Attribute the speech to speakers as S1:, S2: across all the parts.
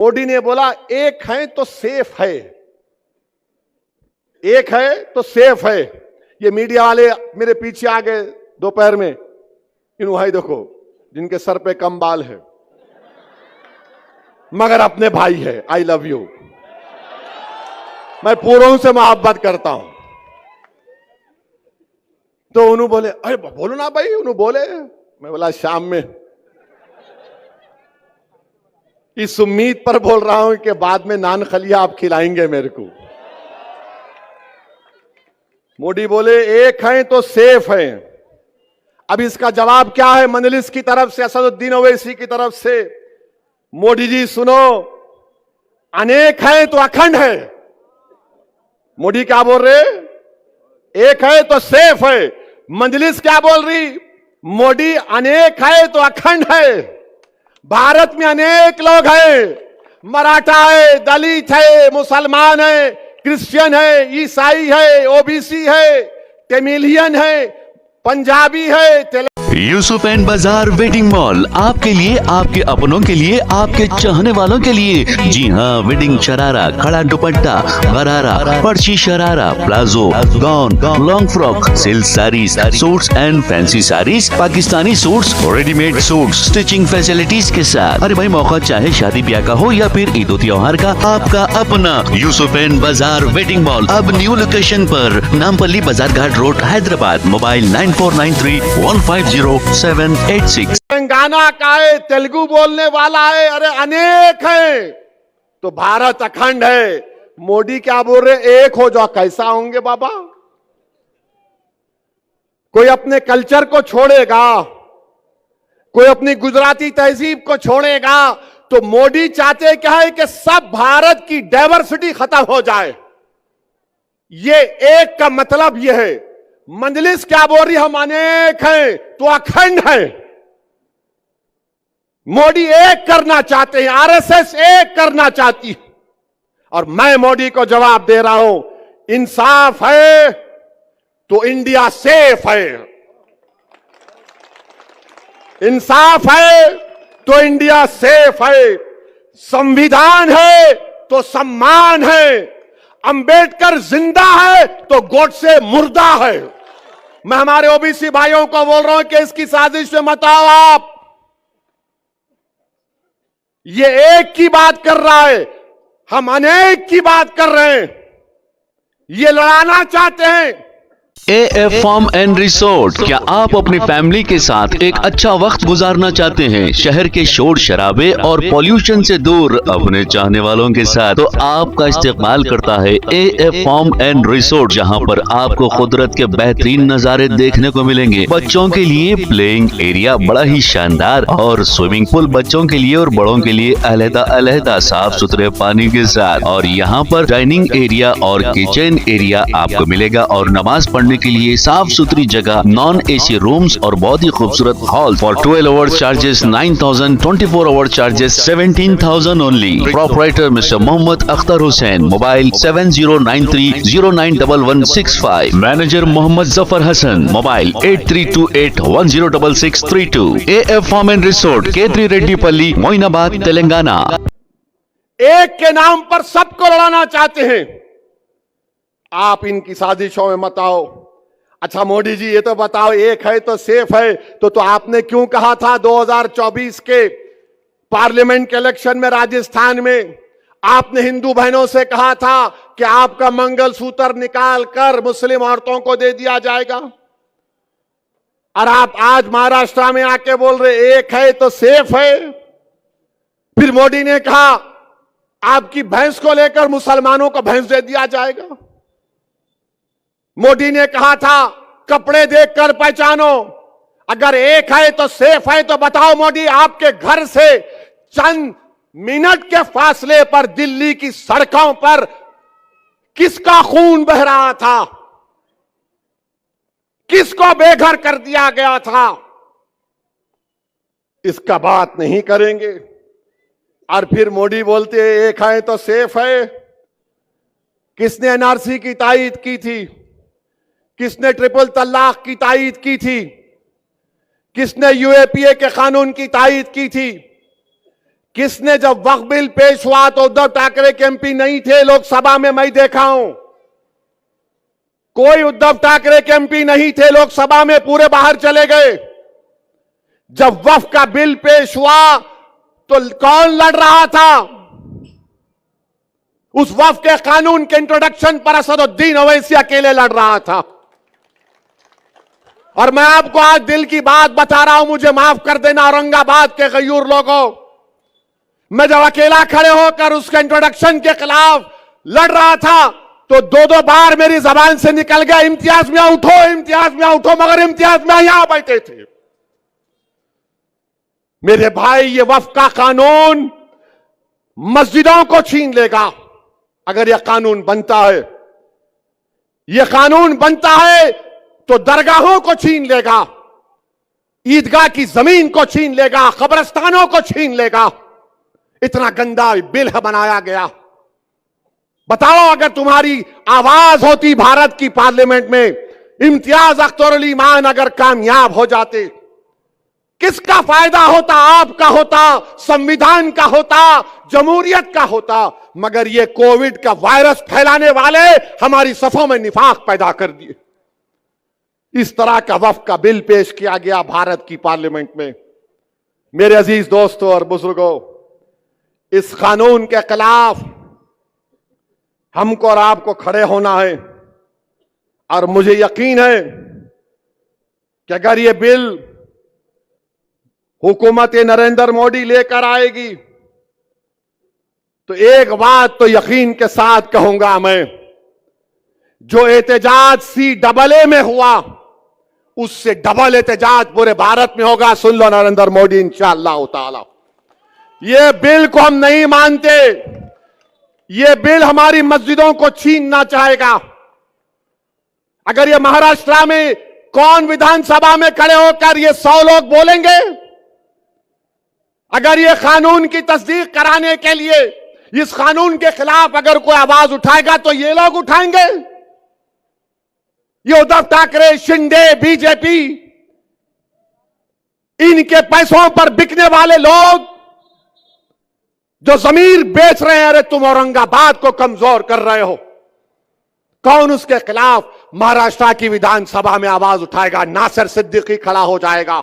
S1: मोदी ने बोला एक है तो सेफ है, एक है तो सेफ है। ये मीडिया वाले मेरे पीछे आ गए दोपहर में, इन भाई देखो जिनके सर पे कम बाल है मगर अपने भाई है। I love you. मैं पूरों से मोहब्बत करता हूं। तो उन्होंने बोले अरे बोलो ना भाई, उन्होंने बोले। मैं बोला शाम में इस उम्मीद पर बोल रहा हूं कि बाद में नान खलिया आप खिलाएंगे मेरे को। मोदी बोले एक है तो सेफ है। अब इसका जवाब क्या है मजलिस की तरफ से, असदुद्दीन ओवैसी की तरफ से? मोदी जी सुनो, अनेक है तो अखंड है। मोदी क्या बोल रहे? एक है तो सेफ है। मजलिस क्या बोल रही? मोदी अनेक है तो अखंड है। भारत में अनेक लोग हैं, मराठा है, दलित है, मुसलमान है, क्रिश्चियन है, ईसाई है, ओबीसी है, तमिलियन है, पंजाबी है।
S2: यूसुफ एंड बाजार वेडिंग मॉल आपके लिए, आपके अपनों के लिए, आपके चाहने वालों के लिए। जी हाँ, वेडिंग शरारा, खड़ा दुपट्टा, गरारा, पर्ची sharara, palazzo, gown, long frock, silk saris, suits and fancy saris, Pakistani suits, readymade suits, stitching facilities के साथ। अरे भाई, मौका चाहे शादी ब्याह का हो या फिर ईद त्योहार का, आपका अपना यूसुफ एंड बाजार वेडिंग मॉल अब न्यू लोकेशन पर, नामपल्ली बाजार घाट रोड, हैदराबाद। मोबाइल 9493150786।
S1: तेलंगाना का है, तेलुगु बोलने वाला है, अरे अनेक है तो भारत अखंड है। मोदी क्या बोल रहे? एक हो जाओ। कैसा होंगे बाबा? कोई अपने कल्चर को छोड़ेगा, कोई अपनी गुजराती तहजीब को छोड़ेगा? तो मोदी चाहते क्या है कि सब भारत की डाइवर्सिटी खत्म हो जाए। ये एक का मतलब यह है। मजलिस क्या बोल रही? हम अनेक हैं तो अखंड है। मोदी एक करना चाहते हैं, आरएसएस एक करना चाहती है। और मैं मोदी को जवाब दे रहा हूं, इंसाफ है तो इंडिया सेफ है, इंसाफ है तो इंडिया सेफ है, संविधान है तो सम्मान है, अंबेडकर जिंदा है तो गोडसे मुर्दा है। मैं हमारे ओबीसी भाइयों को बोल रहा हूं कि इसकी साजिश में मत आओ आप। ये एक की बात कर रहा है, हम अनेक की बात कर रहे हैं। ये लड़ाना चाहते हैं।
S2: AF फार्म एंड रिसोर्ट, क्या आप अपनी फैमिली के साथ एक अच्छा वक्त गुजारना चाहते हैं, शहर के शोर शराबे और पॉल्यूशन से दूर अपने चाहने वालों के साथ? तो आपका इस्तेमाल करता है AF फार्म एंड रिसोर्ट, जहां पर आपको कुदरत के बेहतरीन नजारे देखने को मिलेंगे। बच्चों के लिए प्लेइंग एरिया बड़ा ही शानदार और स्विमिंग पूल बच्चों के लिए और बड़ों के लिए अलग-अलग साफ सुथरे पानी के साथ। और यहाँ पर डाइनिंग एरिया और किचन एरिया आपको मिलेगा और नमाज पढ़ने के लिए साफ सुथरी जगह, नॉन AC रूम्स और बहुत ही खूबसूरत hall. For 12 hour charges 9,000, 24 hour charges 17,000 only. Proprietor mister Mohammed Akhtar Hussain. Mobile 7093091165। Manager Mohammed Zafar Hasan. Mobile 8328106632। AF farm and resort, K3 Reddipalli, Moinabad, Telangana.
S1: एक के नाम पर सबको लड़ाना चाहते हैं। आप इनकी साजिशों में मत आओ। अच्छा मोदी जी, ये तो बताओ, एक है तो सेफ है, तो आपने क्यों कहा था 2024 के पार्लियामेंट के इलेक्शन में राजस्थान में आपने हिंदू बहनों से कहा था कि आपका मंगलसूत्र निकाल कर मुस्लिम औरतों को दे दिया जाएगा? और आप आज महाराष्ट्र में आके बोल रहे एक है तो सेफ है। फिर मोदी ने कहा आपकी भैंस को लेकर मुसलमानों को भैंस दे दिया जाएगा। मोदी ने कहा था कपड़े देखकर पहचानो। अगर एक है तो सेफ है तो बताओ मोदी, आपके घर से चंद मिनट के फासले पर दिल्ली की सड़कों पर किसका खून बह रहा था, किसको बेघर कर दिया गया था? इसका बात नहीं करेंगे। और फिर मोदी बोलते एक है तो सेफ है। किसने एनआरसी की तायीद की थी? किसने ट्रिपल तलाक की तायीद की थी? किसने UAPA के कानून की तायीद की थी? किसने, जब वक्फ बिल पेश हुआ तो उद्धव ठाकरे के एमपी नहीं थे लोकसभा में, मैं देखा हूं। कोई उद्धव ठाकरे के एमपी नहीं थे लोकसभा में, पूरे बाहर चले गए। जब वक्फ का बिल पेश हुआ तो कौन लड़ रहा था? उस वक्फ के कानून के इंट्रोडक्शन पर असदुद्दीन ओवैसी अकेले लड़ रहा था। और मैं आपको आज दिल की बात बता रहा हूं, मुझे माफ कर देना औरंगाबाद के गयूर लोगों, मैं जब अकेला खड़े होकर उसके इंट्रोडक्शन के खिलाफ लड़ रहा था तो दो दो बार मेरी जबान से निकल गया, इम्तियाज मियां उठो, इम्तियाज मियां उठो, मगर इम्तियाज मियां यहां बैठे थे। मेरे भाई, ये वक्फ का कानून मस्जिदों को छीन लेगा अगर यह कानून बनता है। यह कानून बनता है तो दरगाहों को छीन लेगा, ईदगाह की जमीन को छीन लेगा, कब्रिस्तानों को छीन लेगा। इतना गंदा बिल है बनाया गया। बताओ, अगर तुम्हारी आवाज होती भारत की पार्लियामेंट में, इम्तियाज अख्तर अली मान अगर कामयाब हो जाते, किसका फायदा होता? आपका होता, संविधान का होता, जमहूरियत का होता। मगर ये कोविड का वायरस फैलाने वाले हमारी सफों में निफाक पैदा कर दिए। इस तरह का वक्फ का बिल पेश किया गया भारत की पार्लियामेंट में। मेरे अजीज दोस्तों और बुजुर्गों, इस कानून के खिलाफ हमको और आपको खड़े होना है। और मुझे यकीन है कि अगर ये बिल हुकूमत नरेंद्र मोदी लेकर आएगी तो एक बात तो यकीन के साथ कहूंगा मैं, जो एहतजाज CAA में हुआ उससे डबल एहतजाज पूरे भारत में होगा। सुन लो नरेंद्र मोदी, इंशाअल्लाह ताला। ये बिल को हम नहीं मानते। ये बिल हमारी मस्जिदों को छीनना चाहेगा। अगर ये महाराष्ट्र में कौन विधानसभा में खड़े होकर ये 100 लोग बोलेंगे? अगर ये कानून की तस्दीक कराने के लिए इस कानून के खिलाफ अगर कोई आवाज उठाएगा तो ये लोग उठाएंगे। ये उद्धव ठाकरे, शिंदे, बीजेपी, इनके पैसों पर बिकने वाले लोग जो जमीर बेच रहे हैं, अरे तुम औरंगाबाद को कमजोर कर रहे हो। कौन उसके खिलाफ महाराष्ट्र की विधानसभा में आवाज उठाएगा? नासिर सिद्दीकी खड़ा हो जाएगा,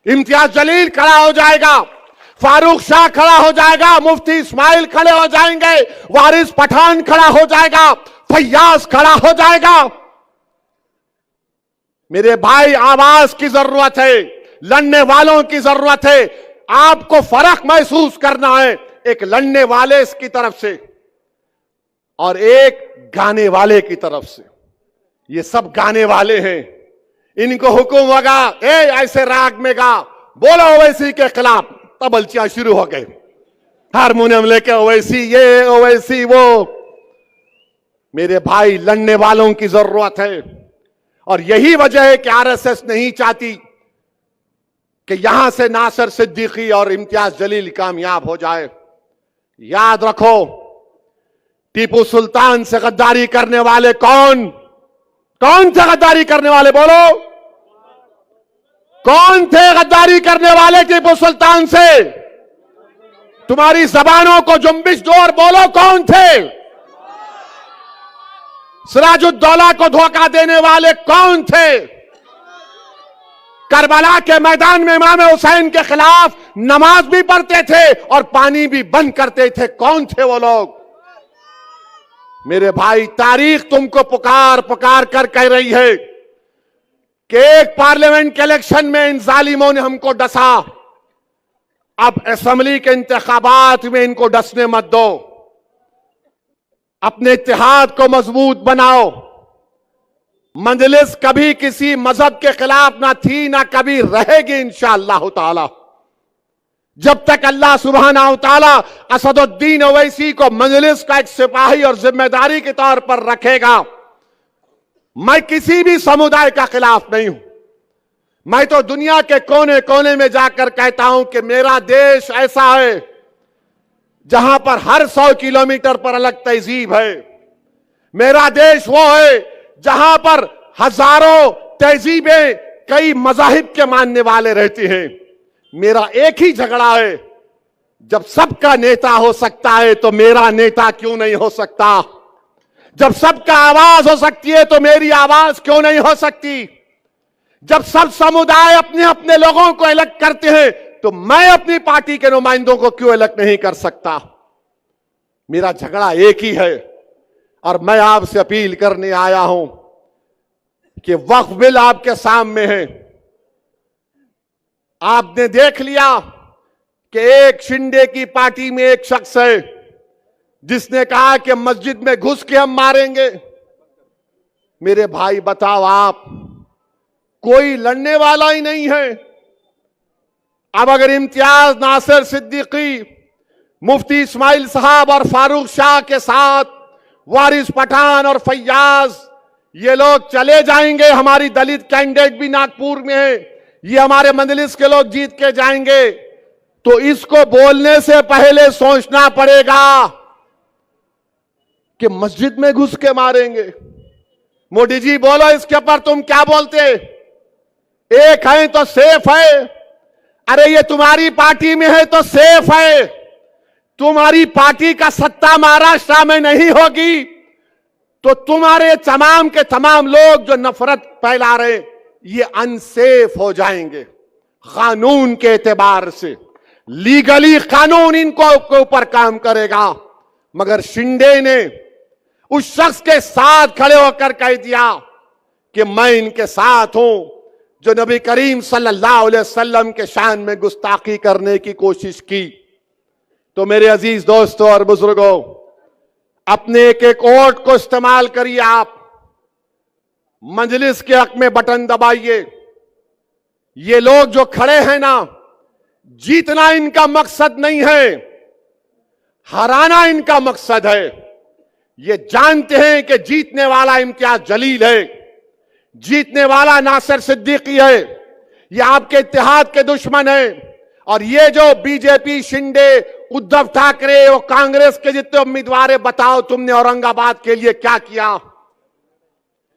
S1: इम्तियाज जलील खड़ा हो जाएगा, फारूक शाह खड़ा हो जाएगा, मुफ्ती इस्माइल खड़े हो जाएंगे, वारिस पठान खड़ा हो जाएगा, फैयाज खड़ा हो जाएगा। मेरे भाई, आवाज की जरूरत है, लड़ने वालों की जरूरत है। आपको फर्क महसूस करना है, एक लड़ने वाले की तरफ से और एक गाने वाले की तरफ से। ये सब गाने वाले हैं, इनको हुक्म होगा, ऐसे राग में गा, बोलो ओवैसी के खिलाफ, तबलचियां शुरू हो गए, हारमोनियम लेके ओवैसी ये, ओवैसी वो। मेरे भाई, लड़ने वालों की जरूरत है। और यही वजह है कि RSS नहीं चाहती कि यहां से नासिर सिद्दीकी और इम्तियाज जलील कामयाब हो जाए। याद रखो, टीपू सुल्तान से गद्दारी करने वाले कौन थे? गद्दारी करने वाले बोलो, कौन थे गद्दारी करने वाले टीपू सुल्तान से? तुम्हारी जबानों को जुम्बिश दो और बोलो, कौन थे? सिराजुद्दौला को धोखा देने वाले कौन थे? करबला के मैदान में इमाम हुसैन के खिलाफ नमाज भी पढ़ते थे और पानी भी बंद करते थे, कौन थे वो लोग? मेरे भाई, तारीख तुमको पुकार पुकार कर कह रही है कि एक पार्लियामेंट के इलेक्शन में इन जालिमों ने हमको डसा, अब असेंबली के इंतखाबात में इनको डसने मत दो। अपने इत्तेहाद को मजबूत बनाओ। मजलिस कभी किसी मजहब के खिलाफ ना थी, ना कभी रहेगी इंशाअल्लाह ताला। जब तक अल्लाह सुब्हानहू तआला असदुद्दीन ओवैसी को मजलिस का एक सिपाही और जिम्मेदारी के तौर पर रखेगा, मैं किसी भी समुदाय का खिलाफ नहीं हूं। मैं तो दुनिया के कोने कोने में जाकर कहता हूं कि मेरा देश ऐसा है जहां पर हर 100 किलोमीटर पर अलग तहजीब है। मेरा देश वो है जहां पर हजारों तहजीबें, कई मजाहिब के मानने वाले रहते हैं। मेरा एक ही झगड़ा है जब सबका नेता हो सकता है तो मेरा नेता क्यों नहीं हो सकता? जब सबका आवाज हो सकती है तो मेरी आवाज क्यों नहीं हो सकती? जब सब समुदाय अपने अपने लोगों को इलेक्ट करते हैं तो मैं अपनी पार्टी के नुमाइंदों को क्यों इलेक्ट नहीं कर सकता? मेरा झगड़ा एक ही है और मैं आपसे अपील करने आया हूं कि वक्फ बिल आपके सामने है। आपने देख लिया कि एक शिंदे की पार्टी में एक शख्स है जिसने कहा कि मस्जिद में घुस के हम मारेंगे। मेरे भाई बताओ, आप कोई लड़ने वाला ही नहीं है। अब अगर इम्तियाज, नासिर सिद्दीकी, मुफ्ती इस्माइल साहब और फारूक शाह के साथ वारिस पठान और फैयाज ये लोग चले जाएंगे, हमारी दलित कैंडिडेट भी नागपुर में है, ये हमारे मजलिस के लोग जीत के जाएंगे, तो इसको बोलने से पहले सोचना पड़ेगा कि मस्जिद में घुस के मारेंगे। मोदी जी बोलो, इसके ऊपर तुम क्या बोलते? एक है तो सेफ है। अरे ये तुम्हारी पार्टी में है तो सेफ है। तुम्हारी पार्टी का सत्ता महाराष्ट्र में नहीं होगी तो तुम्हारे तमाम के तमाम लोग जो नफरत फैला रहे ये अनसेफ हो जाएंगे। कानून के एतबार से लीगली कानून इनको ऊपर काम करेगा। मगर शिंदे ने उस शख्स के साथ खड़े होकर कह दिया कि मैं इनके साथ हूं जो नबी करीम सल्लल्लाहु अलैहि वसल्लम के शान में गुस्ताखी करने की कोशिश की। तो मेरे अजीज दोस्तों और बुजुर्गों, अपने एक एक वोट को इस्तेमाल करिए। आप मजलिस के हक में बटन दबाइए। ये लोग जो खड़े हैं ना, जीतना इनका मकसद नहीं है, हराना इनका मकसद है। ये जानते हैं कि जीतने वाला इम्तियाज जलील है, जीतने वाला नासिर सिद्दीकी है, ये आपके इत्तेहाद के दुश्मन है। और ये जो बीजेपी, शिंदे, उद्धव ठाकरे और कांग्रेस के जितने उम्मीदवार है, बताओ तुमने औरंगाबाद के लिए क्या किया?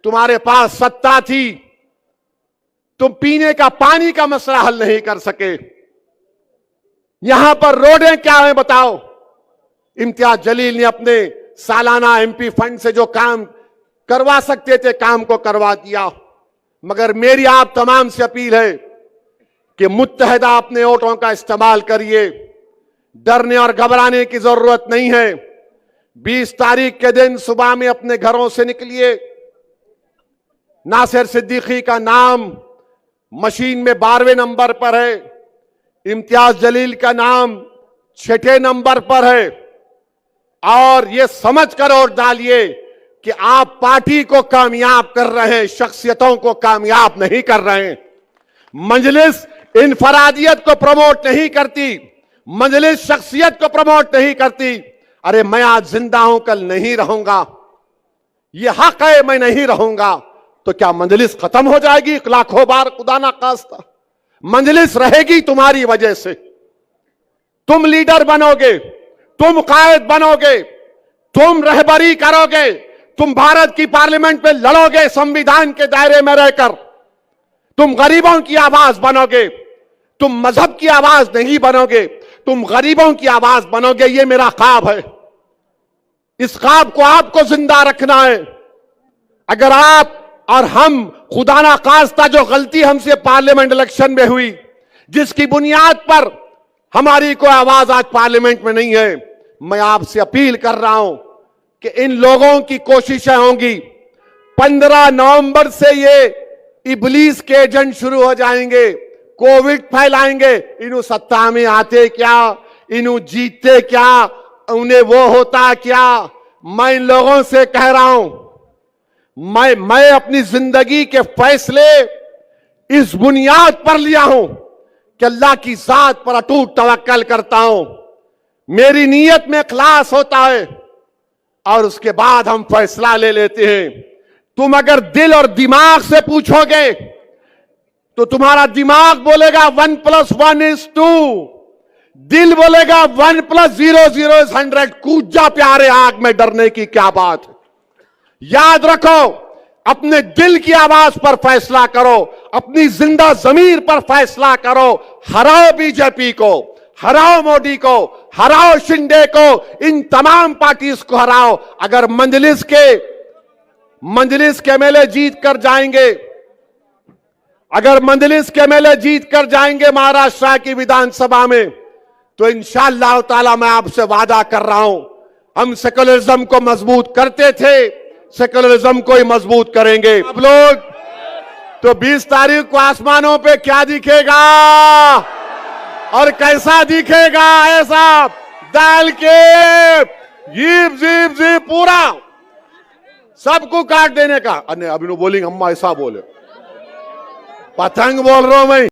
S1: तुम्हारे पास सत्ता थी, तुम पीने का पानी का मसला हल नहीं कर सके। यहां पर रोडें क्या है बताओ? इम्तियाज जलील ने अपने सालाना एमपी फंड से जो काम करवा सकते थे काम को करवा दिया। मगर मेरी आप तमाम से अपील है कि मुत्तहदा अपने वोटों का इस्तेमाल करिए। डरने और घबराने की जरूरत नहीं है। 20 तारीख के दिन सुबह में अपने घरों से निकलिए। नासिर सिद्दीकी का नाम मशीन में 12वें नंबर पर है, इम्तियाज जलील का नाम 6ठे नंबर पर है। और यह समझ कर वोट डालिए कि आप पार्टी को कामयाब कर रहे हैं, शख्सियतों को कामयाब नहीं कर रहे हैं। मजलिस इनफरादियत को प्रमोट नहीं करती, मजलिस शख्सियत को प्रमोट नहीं करती। अरे मैं आज जिंदा हूं, कल नहीं रहूंगा, यह हक है, मैं नहीं रहूंगा तो क्या मजलिस खत्म हो जाएगी? लाखों बार खुदा ना खास्ता, मजलिस रहेगी तुम्हारी वजह से। तुम लीडर बनोगे, तुम कायद बनोगे, तुम रहबरी करोगे, तुम भारत की पार्लियामेंट में लड़ोगे संविधान के दायरे में रहकर, तुम गरीबों की आवाज बनोगे, तुम मजहब की आवाज नहीं बनोगे, तुम गरीबों की आवाज बनोगे। ये मेरा ख्वाब है, इस ख्वाब को आपको जिंदा रखना है। अगर आप और हम खुदा ना खास्ता जो गलती हमसे पार्लियामेंट इलेक्शन में हुई, जिसकी बुनियाद पर हमारी कोई आवाज आज पार्लियामेंट में नहीं है, मैं आपसे अपील कर रहा हूं कि इन लोगों की कोशिशें होंगी। 15 नवंबर से ये इबलीस के एजेंट शुरू हो जाएंगे, कोविड फैलाएंगे। इन्हों सत्ता में आते क्या, इन्हों जीतते क्या, उन्हें वो होता क्या? मैं इन लोगों से कह रहा हूं, मैं अपनी जिंदगी के फैसले इस बुनियाद पर लिया हूं कि अल्लाह की जात पर अटूट तवक्कल करता हूं। मेरी नीयत में इखलास होता है और उसके बाद हम फैसला ले लेते हैं। तुम अगर दिल और दिमाग से पूछोगे तो तुम्हारा दिमाग बोलेगा 1 + 1 = 2, दिल बोलेगा 1 + 0 = 0 = 100। कूद जा प्यारे आग में, डरने की क्या बात है। याद रखो, अपने दिल की आवाज पर फैसला करो, अपनी जिंदा जमीर पर फैसला करो। हराओ बीजेपी को, हराओ मोदी को, हराओ शिंदे को, इन तमाम पार्टीज को हराओ। अगर मंजलिस के एमएलए जीत कर जाएंगे, अगर मंजलिस के एमएलए जीत कर जाएंगे महाराष्ट्र की विधानसभा में, तो इंशाअल्लाह ताला मैं आपसे वादा कर रहा हूं, हम सेकुलरिज्म को मजबूत करते थे, सेकुलरिज्म को ही मजबूत करेंगे। आप लोग तो 20 तारीख को आसमानों पे क्या दिखेगा और कैसा दिखेगा, ऐसा डाल के जीप जीप जीप पूरा सबको काट देने का। अरे अभी बोलेंगे अम्मा ऐसा बोले, पतंग बोल रहा हूं मैं।